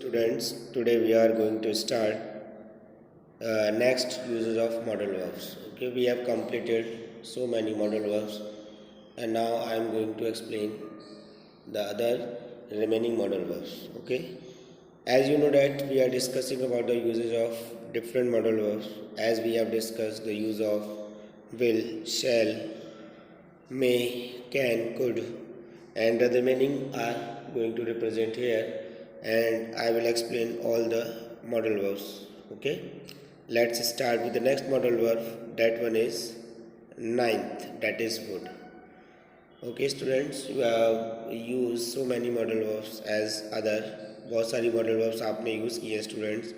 students, today we are going to start next uses of modal verbs. Okay, we have completed so many modal verbs, and now I am going to explain the other remaining modal verbs. Okay, as you know that we are discussing about the usage of different modal verbs, as we have discussed the use of will, shall, may, can, could, and the remaining are going to represent here, and I will explain all the modal verbs. Okay, let's start with the next modal verb. That one is ninth, that is would. Okay students, you have used so many modal verbs as other, बहुत सारी modal verbs आपने use किए हैं students.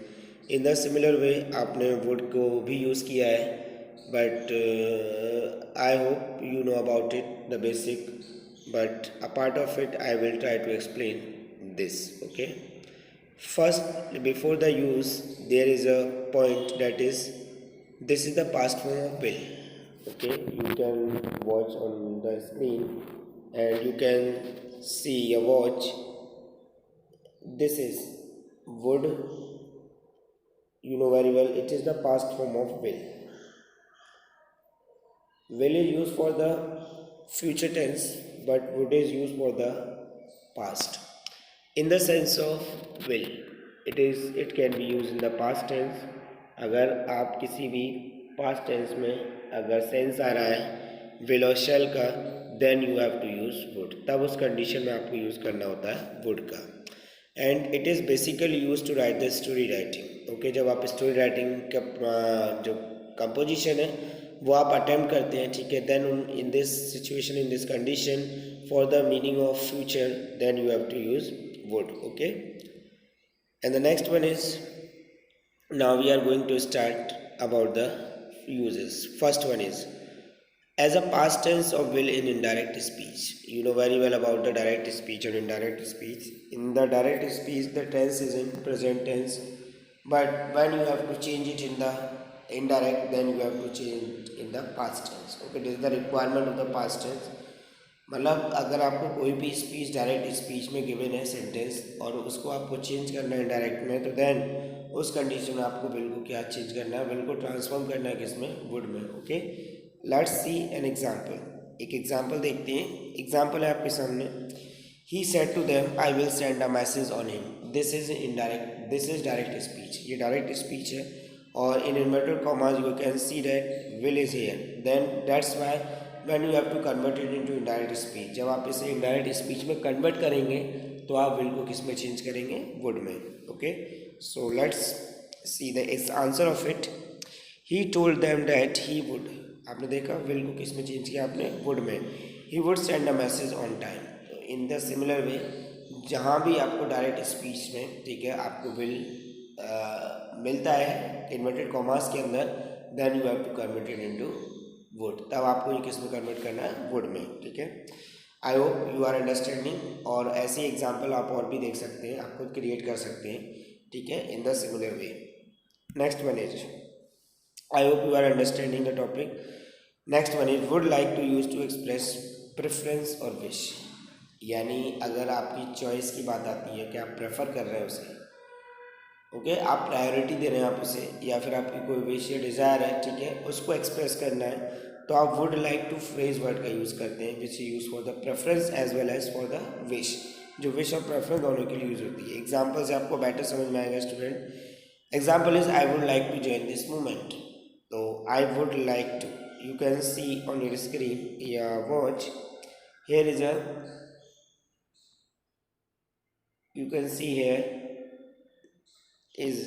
In the similar वे आपने would को भी use किया है, but I hope you know about it, the basic, but apart of it I will try to explain this. Okay, first, before the use there is a point, that is this is the past form of will. Okay, you can watch on the screen and you can see a watch. This is would, you know very well, it is the past form of will. Will is used for the future tense, but would is used for the past. In the sense of will, it can be used in the past tense. अगर आप किसी भी past tense में अगर sense आ रहा है will और shall का, then you have to use would. तब उस कंडीशन में आपको यूज़ करना होता है would का. And it is basically use to write the story writing. Okay, जब आप स्टोरी राइटिंग का जो कंपोजिशन है वो आप अटेम्प्ट करते हैं, ठीक है, then in this situation, in this condition, for the meaning of future, then you have to use would. Okay, and the next one is, now we are going to start about the uses. First one is as a past tense of will in indirect speech. You know very well about the direct speech and indirect speech. In the direct speech the tense is in present tense, but when you have to change it in the indirect, then you have to change it in the past tense. Okay, this is the requirement of the past tense. मतलब अगर आपको कोई भी speech direct speech में given है sentence और उसको आपको चेंज करना है डायरेक्ट में, तो देन उस कंडीशन में आपको विल को क्या चेंज करना है, विल को ट्रांसफॉर्म करना है किसमें, वुड में. Okay, let's see an example. एक एग्जाम्पल देखते हैं. एग्जाम्पल है आपके सामने. He said to them I will send a message on him. This is indirect, this is direct speech. ये डायरेक्ट स्पीच है और in inverted commas you can see that will is here. Then that's why when you have to convert it into indirect speech, जब आप इसे indirect speech में convert करेंगे तो आप विल को किस में चेंज करेंगे, वुड में. Okay, so let's see the answer of it. He told them that he would. आपने देखा विल को किस में चेंज किया आपने, वुड में. He would send a message on time. In the similar वे, जहाँ भी आपको डायरेक्ट स्पीच में, ठीक है, आपको विल मिलता है इन्वर्टेड कॉमास के अंदर, then you have to convert it into would. तब आपको ये किस में कन्वर्ट करना है, वुड में. ठीक है, I hope you are understanding. और ऐसी एग्जाम्पल आप और भी देख सकते हैं, आप खुद क्रिएट कर सकते हैं, ठीक है, in the similar way. Next one is, I hope you are understanding the topic. Next one is would like to use to express preference और विश. यानी अगर आपकी चॉइस की बात आती है कि आप प्रेफर कर रहे हैं उसे, ओके, आप प्रायोरिटी दे रहे हैं आप उसे, या फिर आपकी कोई विश या डिज़ायर है, ठीक है, उसको एक्सप्रेस करना है, तो आप would like to phrase word का यूज़ करते हैं, which use for the preference as well as for the wish. जो विश और प्रेफरेंस दोनों के लिए यूज़ होती है. एग्जाम्पल से आपको बेटर समझ में आएगा student. Example is I would like to join this movement. तो I would like to, you can see on your screen या watch, here is a, you can see here is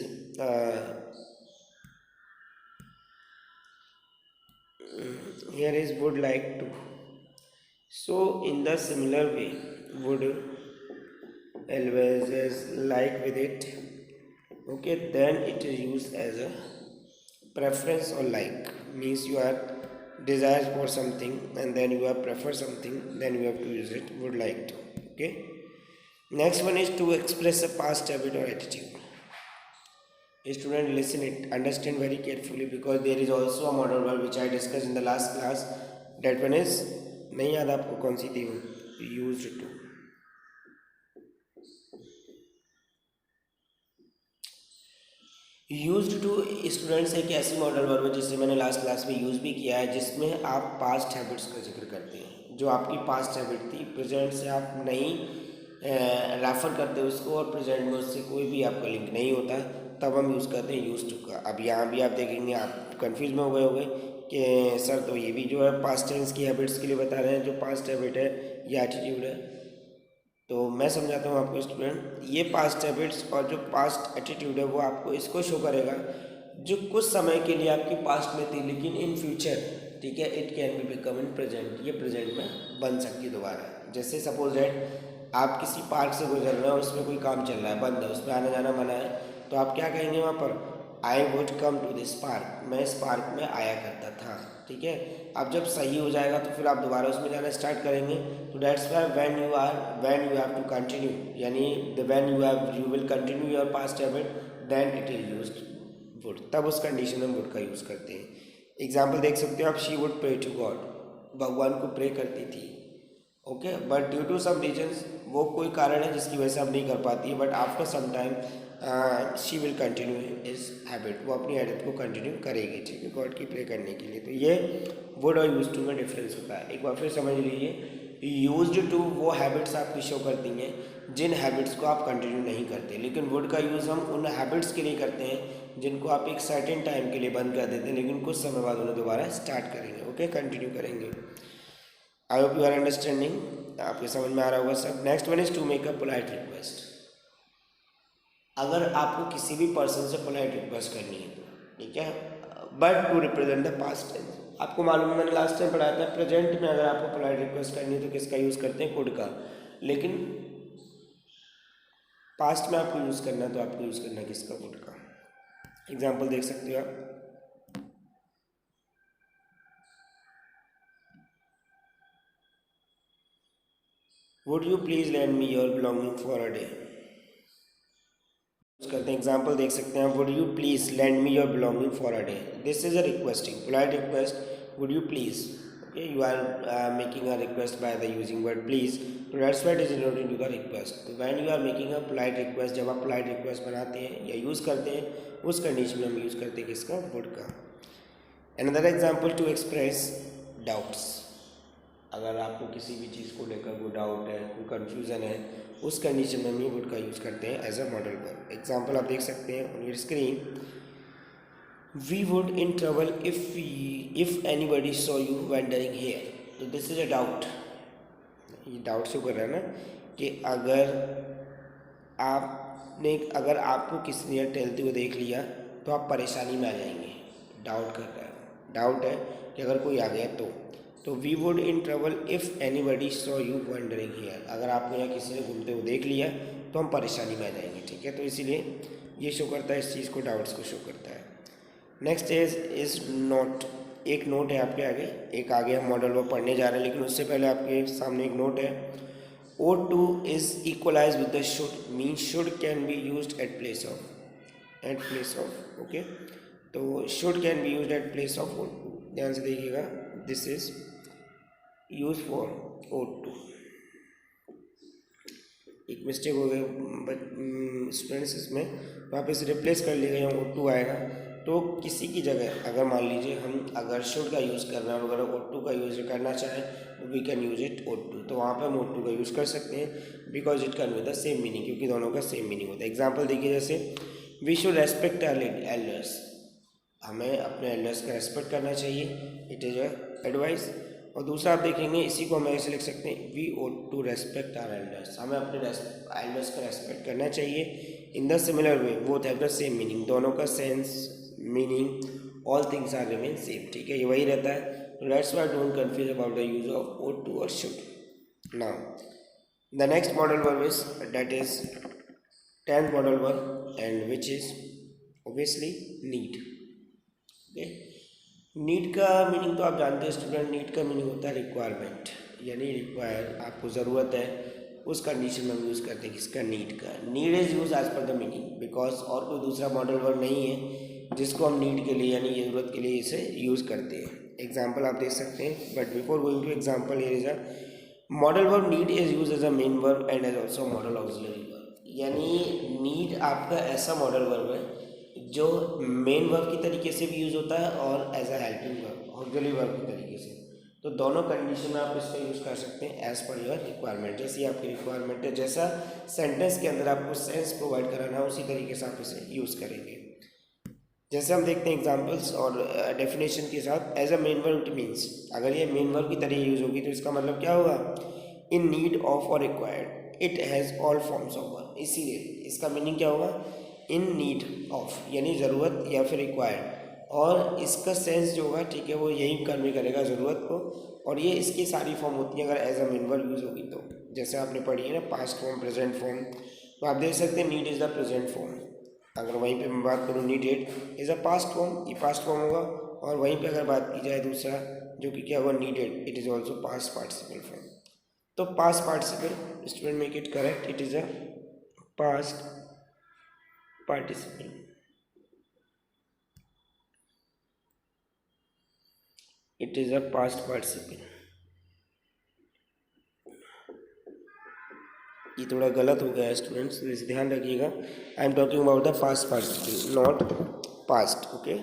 here is would like to. So in the similar way, would always is like with it. Okay, then it is used as a preference or like, means you are desires for something and then you have prefer something, then you have to use it, would like to. Okay, next one is to express a past habit or attitude. Student, listen it, understand very carefully, because there is also a model verb which I discussed in the last class. That one is, नहीं याद आपको कौन सी थी वो, used to. Used to students एक ऐसी modal verb है जिसे मैंने लास्ट क्लास में यूज़ भी किया है, जिसमें आप पास्ट हैबिट्स का जिक्र करते हैं। जो आपकी पास्ट हैबिट थी, प्रेजेंट से आप नहीं रेफर करते उसको, और प्रेजेंट में उससे कोई भी आपका लिंक नहीं होता, तब हम यूज़ करते हैं यूज टू का। अब यहाँ भी आप देखेंगे, आप कंफ्यूज में हो गए होंगे कि सर तो ये भी जो है पास्ट टेंस की हैबिट्स के लिए बता रहे हैं, जो पास्ट हैबिट है ये एटीट्यूड है। तो मैं समझाता हूँ आपको स्टूडेंट, ये पास्ट हैबिट्स और जो पास्ट एटीट्यूड है वो आपको इसको शो करेगा जो कुछ समय के लिए आपकी पास्ट में थी, लेकिन इन फ्यूचर, ठीक है, it can be become in present, ये प्रेजेंट में बन सकती है दोबारा। जैसे सपोज दैट आप किसी पार्क से गुजर रहे हो, उसमें कोई काम चल रहा है, बंद है, उसमें आना जाना मना है, तो आप क्या कहेंगे वहाँ पर, I would come to this park, मैं इस पार्क में आया करता था, ठीक है। अब जब सही हो जाएगा तो फिर आप दोबारा उसमें जाना स्टार्ट करेंगे। तो that's why when you have to continue, यानी when you will continue your past habit, then it is used would, तब उस कंडीशन में वुड का यूज़ करते हैं। एग्जाम्पल देख सकते हो आप, she would pray to God, भगवान को प्रे करती थी, okay, but due to some reasons, वो कोई कारण है जिसकी वजह से अब नहीं कर पाती है, but after some time she will continue is habit, वो अपनी हैबिट को कंटिन्यू करेगी, ठीक है, गॉड की प्रे करने के लिए। तो ये वुड और यूज टू में डिफरेंस होता है। एक बार फिर समझ लीजिए, यूज्ड टू वो हैबिट्स आपकी शो करती हैं जिन हैबिट्स को आप कंटिन्यू नहीं करते, लेकिन वुड का यूज़ हम उन हैबिट्स के लिए करते हैं जिनको आप एक सर्टेन टाइम के लिए बंद कर देते हैं, लेकिन कुछ समय बाद उन्हें दोबारा स्टार्ट करेंगे, ओके, कंटिन्यू करेंगे। I hope you are understanding, आपके समझ में आ रहा होगा सब। Next one is to make a polite request. अगर आपको किसी भी पर्सन से पोलाइट रिक्वेस्ट करनी है तो, ठीक है, but to represent the past tense, आपको मालूम है मैंने लास्ट टाइम पढ़ाया था, प्रेजेंट में अगर आपको पोलाइट रिक्वेस्ट करनी है तो किसका यूज़ करते हैं, कुड का, लेकिन पास्ट में आपको यूज़ करना है तो आपको यूज़ करना है किसका, कुड का। एग्जाम्पल देख सकते हो आप, would you please lend me your belonging for a day, करते हैं। एग्जाम्पल देख सकते हैं, would you please lend me your belonging for a day, this is a requesting polite request, would you please, okay, you are making a request by the using word please, तो that's why it is denoting to the request. तो when you are making a polite request, जब आप polite request बनाते हैं या use करते हैं, उस कंडीशन में हम यूज़ करते हैं किसका, वुड का। Another example, to express doubts, अगर आपको किसी भी चीज़ को लेकर कोई डाउट है, कोई कन्फ्यूज़न है, उस कंडीशन में हम ये वुड का यूज़ करते हैं as a modal verb. Example आप देख सकते हैं on your screen, we would in trouble if anybody saw you wandering here, तो दिस इज अ डाउट, ये डाउट शो कर रहा है ना कि अगर आपको किसी ने टहलते हुए देख लिया तो आप परेशानी में आ जाएंगे, डाउट कर रहा है, डाउट है कि अगर कोई आ गया तो we would in trouble if anybody saw you wandering here, अगर आपको या किसी ने घूमते हुए देख लिया तो हम परेशानी में आ जाएंगे, ठीक है। तो इसीलिए ये शो करता है इस चीज़ को, डाउट्स को शो करता है। नेक्स्ट इज नोट, एक नोट है आपके आगे, एक आगे हम मॉडल वर्ब पढ़ने जा रहे हैं, लेकिन उससे पहले आपके सामने एक नोट है, ought to is equalize with the should, mean should can be use at place of, okay, तो should can be use at place of ought to, ध्यान से देखिएगा, this is use for ought to. एक mistake हो गई but students इसमें, वापस इसे रिप्लेस कर लिएगा, यहाँ ओ टू आएगा, तो किसी की जगह अगर मान लीजिए हम अगर शुड का यूज़ करना है और अगर ओ टू का यूज़ करना चाहें तो we can use it ought to, तो वहाँ पर हम ओ टू का यूज़ कर सकते हैं, because it can with the same meaning, क्योंकि दोनों का सेम मीनिंग होता है। एग्जाम्पल देखिए, जैसे we should respect our elders, हमें अपने एल्डर्स का रेस्पेक्ट करना चाहिए, इट इज़ अ एडवाइस। और दूसरा आप देखेंगे, इसी को हम ऐसे लिख सकते हैं, we ought to respect our elders, हमें अपने एल्डर्स का रेस्पेक्ट करना चाहिए। In the similar way both have the same meaning, दोनों का sense meaning all things are remain same, ठीक है, ये वही रहता है। तो that's why don't confuse about the use of ought to और should. Now the next modal verb is that is 10th modal verb and which is obviously need, okay. Need का meaning तो आप जानते हैं स्टूडेंट, नीड का meaning होता है requirement, यानी रिक्वायर, आपको ज़रूरत है, उस कंडीशन में हम यूज़ करते हैं किसका, नीड का। Need is use as per the meaning, because और कोई दूसरा मॉडल वर्ब नहीं है जिसको हम नीड के लिए यानी ज़रूरत के लिए इसे यूज़ करते हैं। एग्जाम्पल आप देख सकते हैं, but before going to example, here is a modal verb need is use as a main verb and as also modal auxiliary verb, यानी नीड आपका ऐसा मॉडल वर्ब है जो मेन वर्ब की तरीके से भी यूज़ होता है और as a helping verb, auxiliary verb की तरीके से। तो दोनों कंडीशन में आप इसका यूज़ कर सकते हैं एज पर योर रिक्वायरमेंट। जैसी आपकी रिक्वायरमेंट है, जैसा सेंटेंस के अंदर आपको सेंस प्रोवाइड कराना है, उसी तरीके से आप इसे यूज़ करेंगे। जैसे हम देखते हैं एग्जांपल्स और डेफिनेशन के साथ। As a main verb it means, अगर ये मेन वर्ब की तरह यूज़ होगी तो इसका मतलब क्या होगा, इन नीड ऑफ और required, it has all forms of verb. इसीलिए इसका मीनिंग क्या होगा, इन नीड ऑफ यानी ज़रूरत या फिर रिक्वायर्ड, और इसका सेंस जो होगा, ठीक है, वो यही कन्वे करेगा ज़रूरत को, और ये इसकी सारी फॉर्म होती है अगर as a main verb use होगी तो। जैसे आपने पढ़ी है ना, पास्ट फॉर्म, प्रेजेंट फॉर्म, तो आप देख सकते हैं need is the present form. अगर वहीं पे मैं बात करूँ, needed is a past form, ये पास्ट फॉर्म होगा। और वहीं पे अगर बात की जाए दूसरा जो कि क्या होगा, needed, it is also past participle form. तो past participle, student make it correct, it is a past participle. It is a past participle. ये थोड़ा गलत हो गया है स्टूडेंट्स, तो इसे ध्यान रखिएगा। I am talking about the past participle, not past, okay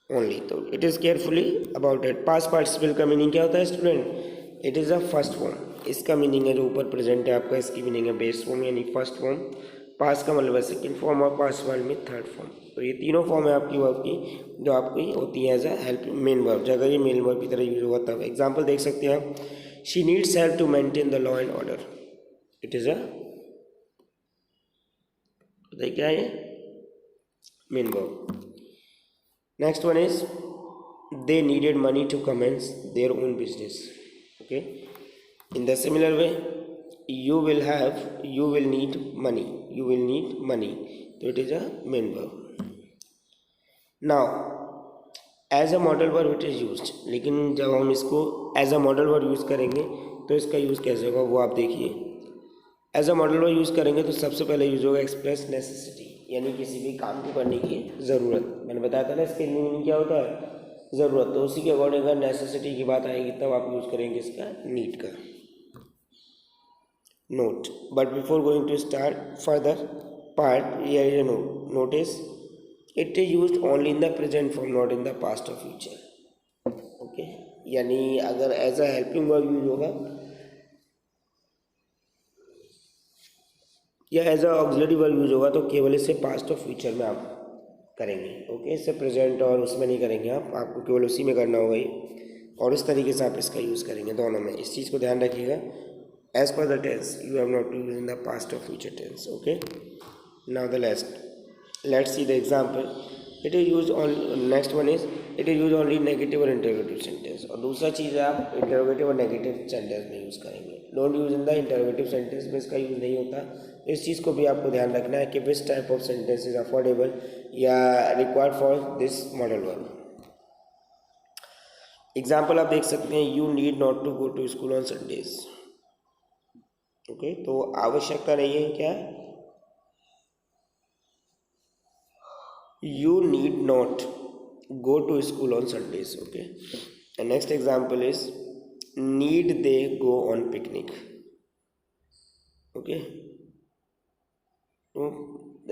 only. तो it is carefully about it. Past participle का मीनिंग क्या होता है student, it is a first form. इसका मीनिंग है जो ऊपर प्रेजेंट है आपका, इसकी मीनिंग है बेस फॉर्म यानी फर्स्ट फॉर्म। पास्ट का मतलब है सेकेंड फॉर्म, और पास्ट वर्ड में थर्ड फॉर्म। तो ये तीनों फॉर्म है आपकी वर्ब की जो आपकी होती है as a help main verb. अगर ये मेन वर्ब की तरह यूज होगा तब। एग्जाम्पल देख सकते हैं आप, she needs help to maintain the law and order, it is a, बताइए क्या है, main verb. Next one is they needed money to commence their own business, okay. In the similar way, you will need money, so it is a main verb. Now as a model verb it is used, लेकिन जब हम इसको as a model verb use करेंगे तो इसका use कैसे होगा वो आप देखिए। As a modal verb use करेंगे तो सबसे पहले यूज़ होगा एक्सप्रेस नेसेसिटी, यानी किसी भी काम को करने की ज़रूरत। मैंने बताया था ना इसके मीनिंग क्या होता है, ज़रूरत। तो उसी के अकॉर्डिंग अगर नेसेसिटी की बात आएगी तब आप यूज़ करेंगे इसका नीड का। Note, but before going to start further part, here is a note, notice it is used only in the present form, not in the past और फ्यूचर, ओके। यानी अगर as a helping verb use होगा या as a auxiliary verb use होगा तो केवल इसे past और फ्यूचर में आप करेंगे, ओके। इससे प्रेजेंट और उसमें नहीं करेंगे आप, आपको केवल उसी में करना होगा ये, और इस तरीके से आप इसका यूज़ करेंगे दोनों में। इस चीज़ को ध्यान रखिएगा। As per the tense you have not to use in the past और future tense, okay. Now the let's see the example. It is use on, next one is it is use only negative और interrogative sentence. और दूसरा चीज़ है आप interrogative और negative sentence में use करेंगे, don't use in the interrogative sentence में इसका यूज़ नहीं होता। तो इस चीज़ को भी आपको ध्यान रखना है कि which type of sentence is affordable या required for this modal verb. Example आप देख सकते हैं, you need not to go to school on Sundays, okay. तो आवश्यकता नहीं है क्या, you need not go to school on Sundays, okay. And next example is need they go on picnic, okay. तो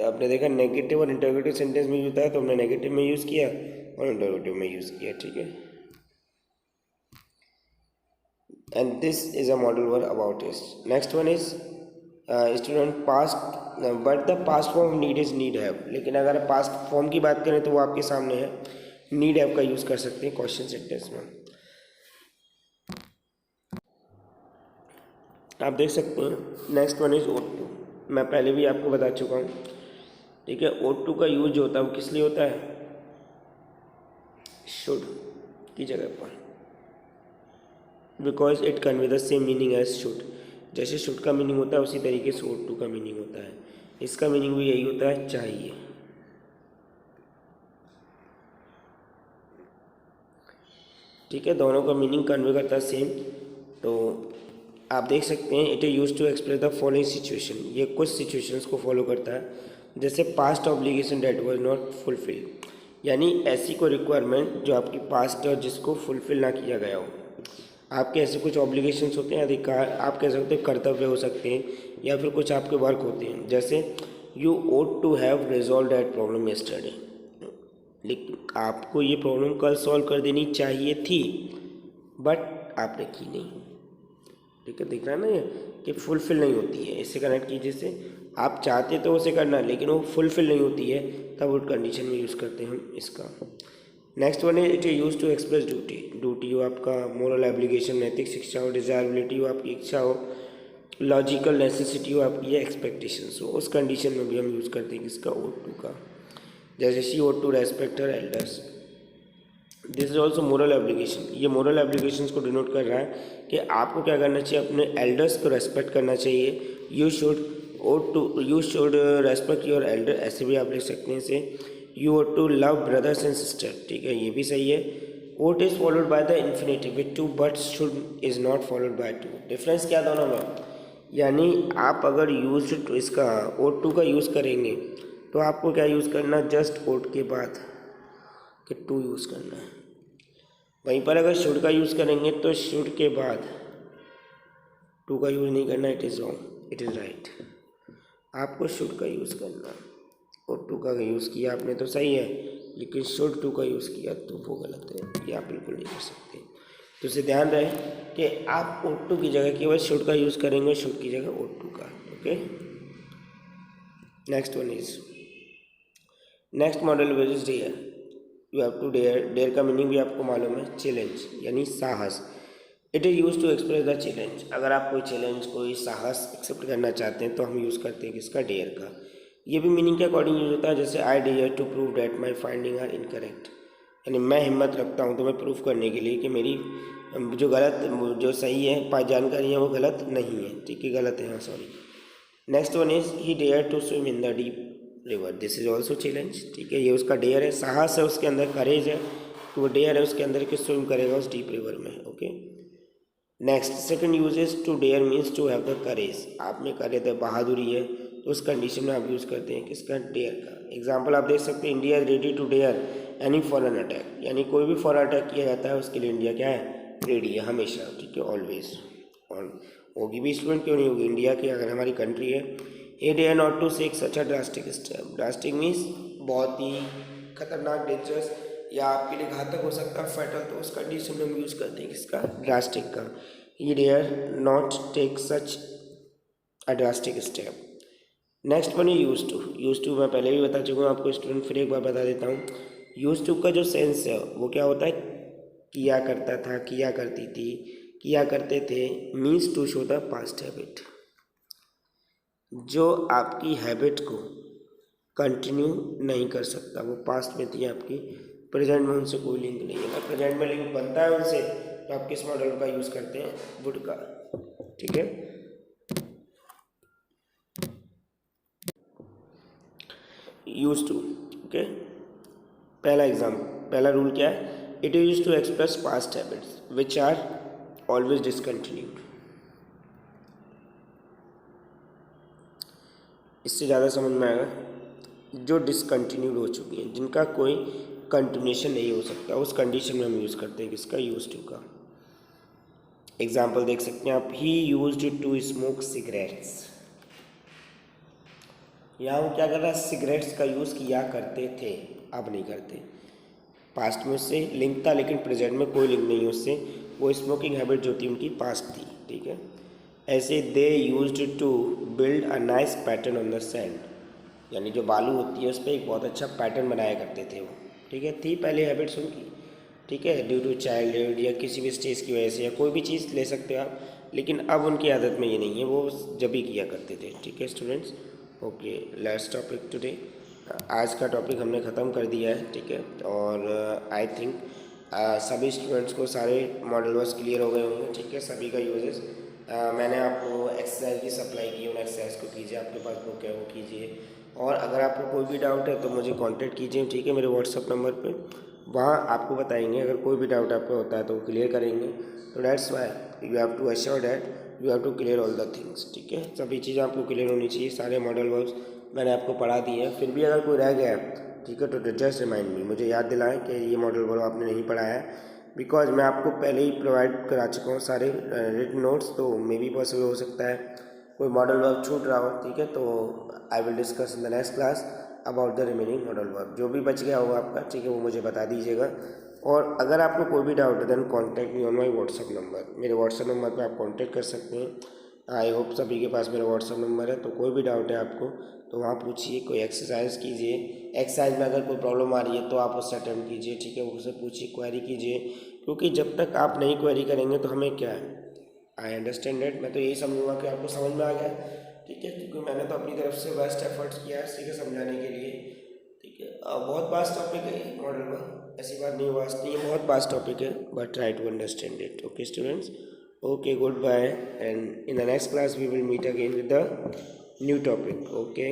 आपने देखा नेगेटिव और इंटरोगेटिव सेंटेंस में यूज होता है, तो हमने नेगेटिव में यूज़ किया और इंटरोगेटिव में यूज़ किया, ठीक है। And this is a modal verb about it. Next one is student past, but the past form need is need have. लेकिन अगर पास्ट फॉर्म की बात करें तो वो आपके सामने है, नीड हैव का यूज़ कर सकते हैं क्वेश्चन सेंटेंस में। आप देख सकते हैं next one is ought to। मैं पहले भी आपको बता चुका हूँ, ठीक है। ought to का यूज जो होता है वो किस लिए होता है, शुड की जगह पर, because it convey the same meaning as should. जैसे शुड का मीनिंग होता है उसी तरीके से ought to का मीनिंग होता है। इसका मीनिंग भी यही होता है, चाहिए, ठीक है। दोनों का मीनिंग कन्वे करता है सेम। तो आप देख सकते हैं it is use to express the following situation. ये कुछ सिचुएशंस को फॉलो करता है, जैसे past obligation that was not fulfil, यानी ऐसी कोई रिक्वायरमेंट जो आपकी पास्ट और जिसको फुलफिल ना किया गया हो। आपके ऐसे कुछ ऑब्लिगेशंस होते हैं, अधिकार, आप कह सकते हैं कर्तव्य हो सकते हैं, या फिर कुछ आपके वर्क होते हैं। जैसे you ought to have resolve that problem yesterday, लेकिन आपको ये प्रॉब्लम कल सॉल्व कर देनी चाहिए थी बट आपने की नहीं। ठीक है, दिख रहा है ना ये कि फुलफिल नहीं होती है। इससे कनेक्ट कीजिए से आप चाहते तो उसे करना लेकिन वो फुलफिल नहीं होती है, तब उस कंडीशन में यूज़ करते हैं हम इसका। नेक्स्ट वन है it is use to express duty. Duty हो आपका मोरल एब्लिगेशन, नैतिक शिक्षा हो, डिजायरेबिलिटी हो आपकी इच्छा हो, लॉजिकल नेसेसिटी हो आपकी, या एक्सपेक्टेशंस हो, उस कंडीशन में भी हम यूज़ करते हैं किसका, ओट टू का। जैसे she ought to respect her elders, this is also moral obligation. ये मोरल एब्लिगेशन को डिनोट कर रहा है कि आपको क्या करना चाहिए, अपने एल्डर्स को रेस्पेक्ट करना चाहिए। You should respect your elder, ऐसे भी आप लिख सकते हैं इसे। You ought to love brothers and sister, ठीक है, ये भी सही है। Ought is followed by the infinitive with to, but should is not followed by to. Difference क्या दोनों में, यानी आप अगर यूज इसका ओट टू का यूज़ करेंगे तो आपको क्या यूज़ करना, जस्ट ओट के बाद कि टू यूज़ करना है। वहीं पर अगर शुड का यूज़ करेंगे तो शुड के बाद टू का यूज़ नहीं करना, it is wrong, it is right. आपको शुड का यूज़ करना, और टू का यूज़ किया आपने तो सही है, लेकिन शुड टू का यूज़ किया तो वो गलत है, ये आप बिल्कुल नहीं कर सकते। तो इसे ध्यान रहे कि आप ओट टू की जगह केवल शुड का यूज़ करेंगे, शुड की जगह ओट टू का। Okay, next one is next modal which is dare. You have to dare, dare का मीनिंग भी आपको मालूम है, चैलेंज यानी साहस। It is use to express the challenge. अगर आप कोई चैलेंज, कोई साहस एक्सेप्ट करना चाहते हैं तो हम यूज़ करते हैं किसका, डेयर का। ये भी मीनिंग के अकॉर्डिंग यूज होता है, जैसे I dare to prove that my finding are incorrect, यानी मैं हिम्मत रखता हूँ तुम्हें प्रूफ करने के लिए कि मेरी जो सही है जानकारी है वो गलत नहीं है, ठीक है, गलत है, हाँ sorry. Next one is he dare to swim in the deep river, this is also challenge, ठीक है, ये उसका डेयर है, साहस है, उसके अंदर करेज है, तो वो डेयर है उसके अंदर कि स्विम करेगा उस डीप रिवर में। Okay, next second use is to dare means to have the courage, आप में करेज है, बहादुरी है, तो उस कंडीशन में आप यूज़ करते हैं किसका, डेयर का। एग्जाम्पल आप देख सकते हैं, India is ready to dare any foreign attack, यानी कोई भी फॉरेन अटैक किया जाता है उसके लिए इंडिया क्या है, रेडी है हमेशा, ठीक है, ऑलवेज। और होगी भी स्टूडेंट, क्यों नहीं होगी, इंडिया की अगर हमारी कंट्री है। A dare not to take such a drastic step, drastic means बहुत ही खतरनाक, डेंजरस, या आपके लिए घातक हो सकता है, फैटल, तो उस कंडीशन में हम यूज़ करते हैं किसका, ड्रास्टिक का। ये dare not take such a drastic step. Next one है यूज टू मैं पहले भी बता चुका हूँ आपको स्टूडेंट, फिर एक बार बता देता हूँ। यूज टू का जो सेंस है वो क्या होता है, किया करता था, किया करती थी, किया करते थे, means to show the past habit, जो आपकी हैबिट को कंटिन्यू नहीं कर सकता, वो पास्ट में थी आपकी, प्रेजेंट में उनसे कोई लिंक नहीं है। अगर प्रेजेंट में लिंक बनता है उनसे तो आप किस मॉडल का यूज़ करते हैं, वुड का, ठीक है। यूज टू, ओके, पहला रूल क्या है, it is use to express past habits which are always discontinued. इससे ज़्यादा समझ में आएगा, जो डिसकंटिन्यूड हो चुकी हैं, जिनका कोई कंटिन्यूशन नहीं हो सकता, उस कंडीशन में हम यूज़ करते हैं किसका, यूज टू का। एग्जाम्पल देख सकते हैं आप, he used to smoke cigarettes, यहाँ वो क्या कर रहा है, सिगरेट्स का यूज़ किया करते थे, अब नहीं करते। पास्ट में उससे लिंक था लेकिन प्रेजेंट में कोई लिंक नहीं है उससे, वो स्मोकिंग हैबिट जो थी उनकी पास्ट थी, ठीक है। ऐसे they used to build a nice pattern on the sand, यानी जो बालू होती है उस पर एक बहुत अच्छा पैटर्न बनाया करते थे वो, ठीक है, थी पहले हैबिट्स उनकी, ठीक है, ड्यू टू चाइल्डहुड या किसी भी स्टेज की वजह से, या कोई भी चीज़ ले सकते हो आप, लेकिन अब उनकी आदत में ये नहीं है, वो जब भी किया करते थे, ठीक है students. Okay, last topic today, आज का टॉपिक हमने ख़त्म कर दिया है, ठीक है, और आई थिंक सभी स्टूडेंट्स को सारे मॉडल वर्ड्स क्लियर हो गए होंगे, ठीक है, सभी का यूजेस मैंने आपको एक्सरसाइज की सप्लाई की, उन एक्सरसाइज को कीजिए, आपके पास बुक है वो कीजिए, और अगर आपको कोई भी डाउट है तो मुझे कांटेक्ट कीजिए, ठीक है, मेरे व्हाट्सअप नंबर पे, वहाँ आपको बताएंगे, अगर कोई भी डाउट आपका होता है तो वो क्लियर करेंगे। तो that's why you have to assure that you have to clear all the things, ठीक है, सभी चीज़ें आपको क्लियर होनी चाहिए, सारे मॉडल वर्ड्स मैंने आपको पढ़ा दिए हैं, फिर भी अगर कोई रह गया है, ठीक है, तो जस्ट रिमाइंड मी, मुझे याद दिलाएं कि ये मॉडल वर्ड आपने नहीं पढ़ाया है, बिकॉज मैं आपको पहले ही प्रोवाइड करा चुका हूँ सारे रिटन नोट्स, तो मे भी पॉसिबल हो सकता है कोई मॉडल वर्ब छूट रहा हो, ठीक है, तो I will discuss in the next class about the remaining modal verb. जो भी बच गया होगा आपका, ठीक है, वो मुझे बता दीजिएगा। और अगर आपको कोई भी डाउट है then contact me on my WhatsApp number. मेरे व्हाट्सअप नंबर पर आप कॉन्टैक्ट कर सकते हैं। आई होप सभी के पास मेरा व्हाट्सअप नंबर है, तो कोई भी डाउट है आपको तो वहाँ पूछिए, कोई एक्सरसाइज कीजिए। एक्सरसाइज में अगर कोई प्रॉब्लम आ रही है तो आप उससे अटेम्प्ट कीजिए, ठीक है, उससे पूछिए, क्वेरी कीजिए, क्योंकि जब तक आप नहीं क्वेरी करेंगे तो हमें क्या है, आई अंडरस्टैंड डेट। मैं तो यही समझूंगा कि आपको समझ में आ गया, ठीक है, क्योंकि मैंने तो अपनी तरफ से बेस्ट एफर्ट्स किया है, ठीक है, समझाने के लिए, ठीक है। बहुत वास्ट टॉपिक है मॉडल का, ऐसी बात नहीं, वास्ट नहीं है, बहुत वास्ट टॉपिक है, but try to understand it. Okay students, okay, good bye, and in the next class we will meet again with the new topic. Okay.